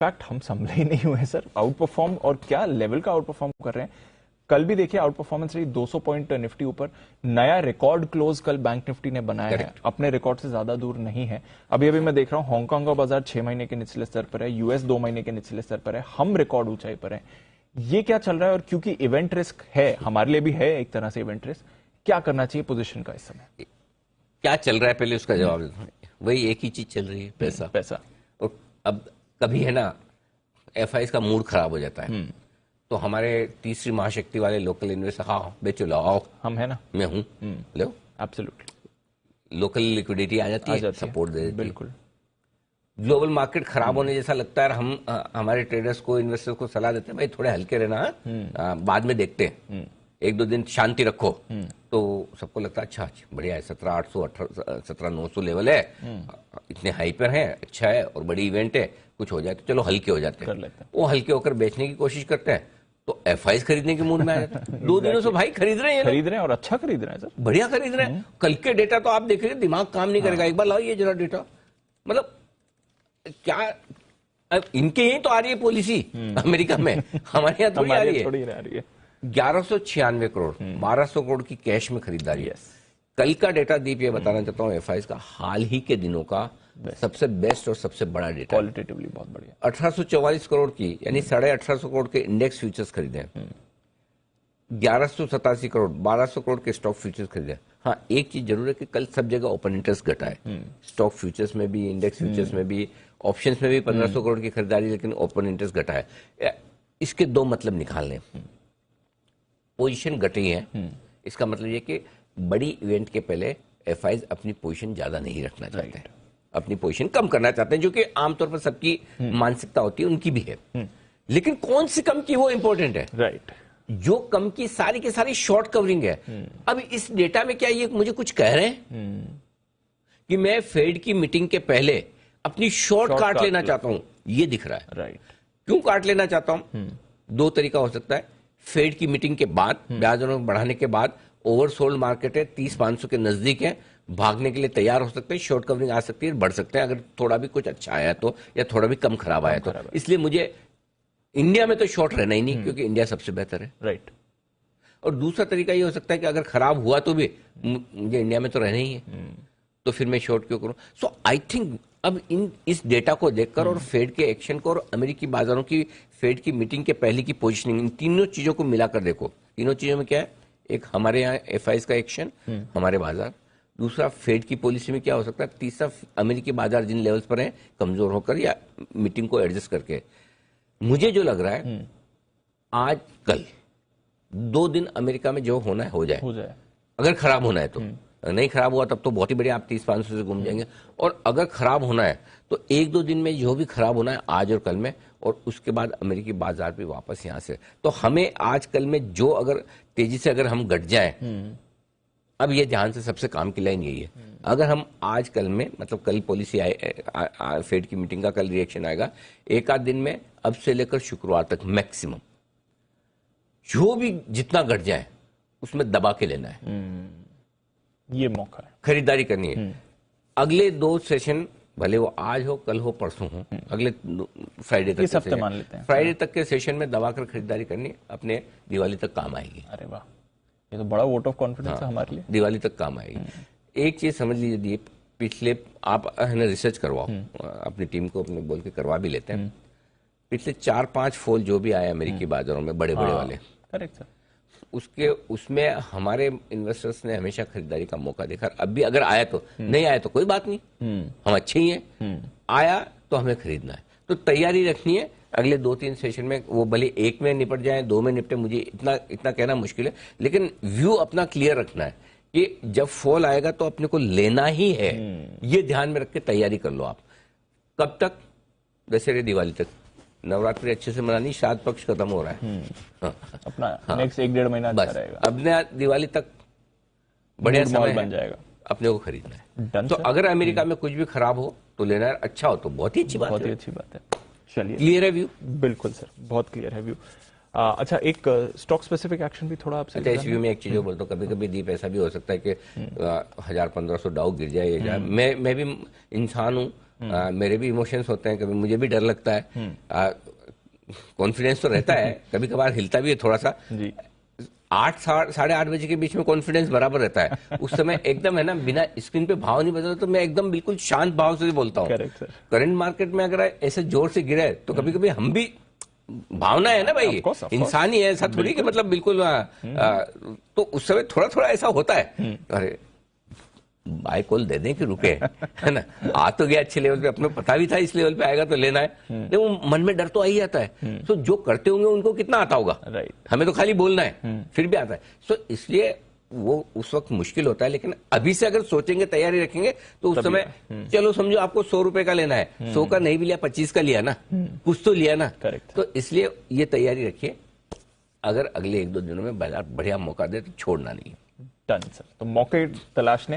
In fact हम संभले ही नहीं हुए सर, आउट परफॉर्म, और क्या लेवल का आउट परफॉर्म कर रहे हैं। कल भी देखिए आउट परफॉर्मेंस रही, 200 पॉइंट निफ्टी ऊपर, नया रिकॉर्ड क्लोज कल बैंक निफ्टी ने बनाया है, अपने रिकॉर्ड से ज्यादा दूर नहीं है। अभी अभी मैं देख रहा हूं हांगकांग का बाजार 6 महीने के निचले स्तर पर है, यूएस 2 महीने के निचले स्तर पर है, हम रिकॉर्ड ऊंचाई पर है। ये क्या चल रहा है? और क्योंकि इवेंट रिस्क है, हमारे लिए भी है एक तरह से इवेंट रिस्क, क्या करना चाहिए पोजीशन का इस समय? क्या चल रहा है पहले उसका जवाब देता हूं। वही एक ही चीज चल रही है, पैसा। पैसा। और अब कभी है ना एफआईज का मूड खराब हो जाता है, तो हमारे तीसरी महाशक्ति वाले लोकल इन्वेस्टर, हाँ बेचो लो, आओ हम है ना, मैं हूं, लो, एब्सोल्युटली लोकल लिक्विडिटी आ जाती है, सपोर्ट दे देती है। बिल्कुल। ग्लोबल मार्केट खराब होने जैसा लगता है, हम हमारे ट्रेडर्स को, इन्वेस्टर्स को सलाह देते हैं भाई थोड़े हल्के रहना, बाद में देखते हैं, 1-2 दिन शांति रखो। तो सबको लगता है अच्छा बढ़िया है, 17,800 17,900 लेवल है, इतने हाई पर है, अच्छा है और बड़ी इवेंट है, कुछ हो जाए तो चलो हल्के हो जाते हैं। वो हल्के होकर बेचने की कोशिश करते हैं तो एफआईज खरीदने के मूड में आ जाते हैं। 2 दिनों से भाई खरीद रहे हैं और अच्छा खरीद रहे हैं सर, बढ़िया खरीद रहे हैं। कल के डेटा तो आप देखेंगे दिमाग काम नहीं करेगा, एक बार लाओ ये जरा डेटा, मतलब क्या अब इनके यही तो आ रही है पॉलिसी अमेरिका में, हमारे यहाँ थोड़ी आ रही है। 1196 करोड़ 1200 करोड़ की कैश में खरीदारी है। कल का डेटा दीप ये बताना चाहता हूँ, एफआईज का हाल ही के दिनों का सबसे बेस्ट और सबसे बड़ा डेटा, क्वालिटेटिवली बहुत बढ़िया। 1844 करोड़ की यानी 1850 करोड़ के इंडेक्स फ्यूचर्स खरीदे हैं, 1187 करोड़ 1200 करोड़ के स्टॉक फ्यूचर्स खरीदे। हाँ एक चीज जरूर है कि कल सब जगह ओपन इंटरेस्ट घटा है, स्टॉक फ्यूचर्स में भी, इंडेक्स फ्यूचर्स में भी, ऑप्शंस में भी 1500 करोड़ की खरीदारी, लेकिन ओपन इंटरेस्ट घटा है। इसके 2 मतलब निकाल लें, पोजीशन घटी है, इसका मतलब ये कि बड़ी इवेंट के पहले एफआईज अपनी पोजीशन ज्यादा नहीं रखना चाहते हैं, अपनी पोजीशन कम करना चाहते हैं, जो कि आमतौर पर सबकी मानसिकता होती है, उनकी भी है। लेकिन कौन सी कम की वो इंपॉर्टेंट है, राइट। जो कम की सारी की सारी शॉर्ट कवरिंग है। अब इस डेटा में क्या ये मुझे कुछ कह रहे हैं कि मैं फेड की मीटिंग के पहले अपनी शॉर्ट काट लेना चाहता हूं, ये दिख रहा है। राइट। क्यों काट लेना चाहता हूं? 2 तरीका हो सकता है। फेड की मीटिंग के बाद, ब्याज दरों बढ़ाने के बाद ओवरसोल्ड मार्केट है, 30-500 के नजदीक है, भागने के लिए तैयार हो सकते हैं, शॉर्ट कवरिंग आ सकती है, बढ़ सकते हैं अगर थोड़ा भी कुछ अच्छा आया तो, या थोड़ा भी कम खराब आया तो। इसलिए मुझे इंडिया में तो शॉर्ट रहना ही नहीं, क्योंकि इंडिया सबसे बेहतर है। राइट। और दूसरा तरीका ये हो सकता है कि अगर खराब हुआ तो भी मुझे इंडिया में तो रहना ही है, तो फिर मैं शॉर्ट क्यों करूं? सो आई थिंक अब इस डेटा को देखकर और फेड के एक्शन को और अमेरिकी बाजारों की फेड की मीटिंग के पहले की पोजीशनिंग, इन तीनों चीजों को मिलाकर देखो। तीनों चीजों में क्या है, एक हमारे यहाँ एफआईज का एक्शन, हमारे बाजार, दूसरा फेड की पॉलिसी में क्या हो सकता है, तीसरा अमेरिकी बाजार जिन लेवल्स पर है कमजोर होकर या मीटिंग को एडजस्ट करके। मुझे जो लग रहा है आज कल 2 दिन अमेरिका में जो होना है हो जाए, अगर खराब होना है तो, नहीं खराब हुआ तब तो बहुत ही बढ़िया, आप 30-500 से घूम जाएंगे। और अगर खराब होना है तो 1-2 दिन में जो भी खराब होना है आज और कल में, और उसके बाद अमेरिकी बाजार भी वापस यहां से। तो हमें आज कल में जो अगर तेजी से अगर हम घट जाएं, अब ये ध्यान से सबसे काम की लाइन यही है, अगर हम आज कल में, मतलब कल पॉलिसी आए, फेड की मीटिंग का कल रिएक्शन आएगा, 1 आध दिन में अब से लेकर शुक्रवार तक मैक्सिमम जो भी जितना घट जाए उसमें दबा के लेना है, ये मौका है, खरीदारी करनी है। अगले 2 सेशन भले वो आज हो, कल हो, परसों हो, अगले फ्राइडे तक, हफ्ते मान लेते हैं, फ्राइडे तक के सेशन में दबाकर खरीदारी करनी, अपने दिवाली तक काम आएगी। अरे वाह, ये तो बड़ा वोट ऑफ कॉन्फिडेंस है हमारे लिए, दिवाली तक काम आएगी। एक चीज समझ लीजिए दीप, पिछले आप है ना रिसर्च करवाओ, अपनी टीम को अपने बोल के करवा भी लेते हैं, पिछले 4-5 फॉल जो भी आए अमेरिकी बाजारों में, बड़े बड़े वाले, करेक्ट सर, उसमें हमारे इन्वेस्टर्स ने हमेशा खरीदारी का मौका देखा। अब भी अगर आया तो, नहीं आया तो कोई बात नहीं, हम अच्छे ही हैं, आया तो हमें खरीदना है। तो तैयारी रखनी है अगले 2-3 सेशन में, वो भले 1 में निपट जाए, 2 में निपटे, मुझे इतना कहना मुश्किल है, लेकिन व्यू अपना क्लियर रखना है कि जब फॉल आएगा तो अपने को लेना ही है, ये ध्यान में रख के तैयारी कर लो आप। कब तक? दशहरे दिवाली तक, नवरात्रि अच्छे से मनानी, श्राद्ध पक्ष खत्म हो रहा है, अपना नेक्स्ट 1-1.5 महीना अच्छा रहेगा, अब दिवाली तक बढ़िया समय बन जाएगा, अपने को खरीदना है। तो अगर अमेरिका में कुछ भी खराब हो तो लेना है, अच्छा हो तो बहुत ही अच्छी बात है, बहुत ही अच्छी बात है। चलिए, क्लियर है व्यू? बिल्कुल सर, बहुत क्लियर है व्यू। अच्छा, एक स्टॉक स्पेसिफिक एक्शन भी थोड़ा आपसे, अच्छा इस व्यू में एक चीज बोलता हूँ, कभी कभी दीप ऐसा भी हो सकता है कि 1000-1500 डाउ गिर जाए, मैं भी इंसान हूँ, मेरे भी इमोशंस होते हैं, कभी मुझे भी डर लगता है, कॉन्फिडेंस तो रहता है, कभी कभार हिलता भी है थोड़ा सा जी। 8 साढ़े 8 बजे के बीच में कॉन्फिडेंस बराबर रहता है। उस समय एकदम है ना, बिना स्क्रीन पे भाव नहीं बदलता तो मैं एकदम बिल्कुल शांत भाव से बोलता हूँ। Correct sir. करंट मार्केट में अगर ऐसे जोर से गिरे तो कभी कभी हम भी, भावना है ना भाई, Of course. इंसान ही है, ऐसा थोड़ी कि मतलब बिल्कुल तो उस समय थोड़ा थोड़ा ऐसा होता है, अरे बाय कॉल दे दें कि रुके, है ना, आ तो गया अच्छे लेवल पे, अपने पता भी था इस लेवल पे आएगा तो लेना है, लेकिन वो मन में डर तो आ ही जाता है। तो जो करते होंगे उनको कितना आता होगा, राइट। हमें तो खाली बोलना है, फिर भी आता है। सो इसलिए वो उस वक्त मुश्किल होता है, लेकिन अभी से अगर सोचेंगे, तैयारी रखेंगे तो उस समय चलो समझो आपको 100 रुपए का लेना है, 100 का नहीं भी लिया, 25 का लिया ना, कुछ तो लिया ना। करेक्ट। तो इसलिए ये तैयारी रखिए, अगर अगले 1-2 दिनों में बाजार बढ़िया मौका दे तो छोड़ना नहीं है। Done sir. तो मौके तलाशने